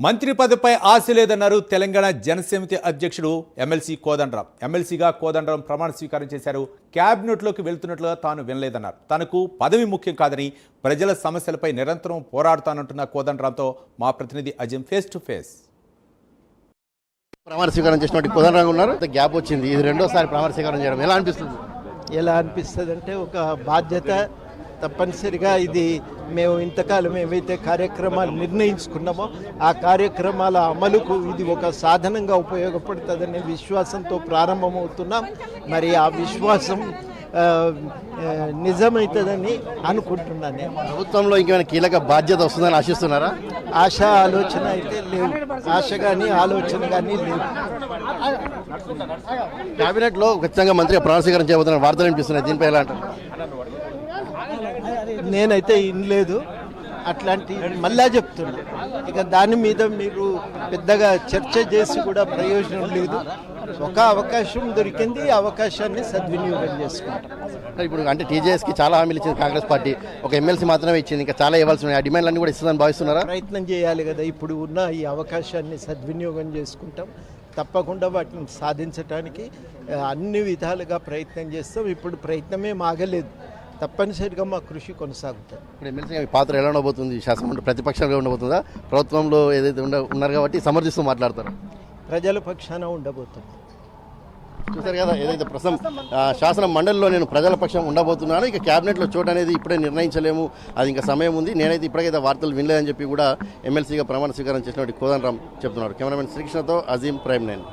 మంత్రి పదవిపై ఆశ లేదన్నారు తెలంగాణ జనసమితి అధ్యక్షుడు ఎమ్మెల్సీ కోదండరాం. ఎమ్మెల్సీగా కోదండరాం ప్రమాణ స్వీకారం చేశారు. క్యాబినెట్లోకి వెళ్తున్నట్లుగా తాను వినలేదన్నారు. తనకు పదవి ముఖ్యం కాదని ప్రజల సమస్యలపై నిరంతరం పోరాడుతానంటున్న కోదండరాంతో మా ప్రతినిధి అజం ఫేస్ టు ఫేస్. ప్రమాణ స్వీకారం చేసినట్టు కోదండరాం ఉన్నారు. గ్యాప్ వచ్చింది, ఇది రెండోసారి ప్రమాణ స్వీకారం చేయడం ఎలా అనిపిస్తుంది అంటే ఒక బాధ్యత తప్పనిసరిగా. ఇది మేము ఇంతకాలం ఏవైతే కార్యక్రమాలు నిర్ణయించుకున్నామో ఆ కార్యక్రమాల అమలుకు ఇది ఒక సాధనంగా ఉపయోగపడుతుందనే విశ్వాసంతో ప్రారంభమవుతున్నాం. మరి ఆ విశ్వాసం నిజమవుతుందని అనుకుంటున్నాను. నేను ప్రభుత్వంలో ఇంకేమైనా కీలక బాధ్యత వస్తుందని ఆశిస్తున్నారా? ఆశ ఆలోచన అయితే లేవు. ఆశ కానీ ఆలోచన కానీ లేవు. కేబినెట్లో ఖచ్చితంగా మంత్రిగా ప్రమాణ స్వీకారం చేయబోతున్న వార్తలు వినిపిస్తున్నాయి. దీనిపై ఎలా అంటారు? నేనైతే వినలేదు అట్లాంటి. మళ్ళా చెప్తున్నా, ఇక దాని మీద మీరు పెద్దగా చర్చ చేసి కూడా ప్రయోజనం లేదు. ఒక అవకాశం దొరికింది, ఆ అవకాశాన్ని సద్వినియోగం చేసుకుంటాం. ఇప్పుడు అంటే టీజేఎస్కి చాలా హామీలు ఇచ్చింది కాంగ్రెస్ పార్టీ, ఒక ఎమ్మెల్సీ మాత్రమే ఇచ్చింది, ఇంకా చాలా ఇవ్వాల్సి ఉన్నాయి. ఆ డిమాండ్లన్నీ కూడా ఇస్తుందని భావిస్తున్నారా? ప్రయత్నం చేయాలి కదా. ఇప్పుడు ఉన్న ఈ అవకాశాన్ని సద్వినియోగం చేసుకుంటాం. తప్పకుండా వాటిని సాధించడానికి అన్ని విధాలుగా ప్రయత్నం చేస్తాం. ఇప్పుడు ప్రయత్నమే ఆగలేదు. తప్పనిసరిగా మా కృషి కొనసాగుతుంది. ఇప్పుడు ఎమ్మెల్సీ పాత్ర ఎలా ఉండబోతుంది? శాసనమండలి ప్రతిపక్షంగా ఉండబోతుందా? ప్రభుత్వంలో ఏదైతే ఉన్నారు కాబట్టి సమర్థిస్తూ మాట్లాడతారు. ప్రజల పక్షాన ఉండబోతుంది. చూసారు కదా, ఏదైతే ప్రస్తుతం శాసన మండలిలో నేను ప్రజల పక్షం ఉండబోతున్నాను, ఇక క్యాబినెట్లో చోటు అనేది ఇప్పుడే నిర్ణయించలేము, అది ఇంకా సమయం ఉంది, నేనైతే ఇప్పటికైతే వార్తలు వినలేదని చెప్పి కూడా ఎమ్మెల్సీగా ప్రమాణ స్వీకారం చేసినటువంటి కోదండరాం చెప్తున్నారు. కెమెరామెన్ శ్రీకృష్ణతో అజీం, ప్రైమ్ 9.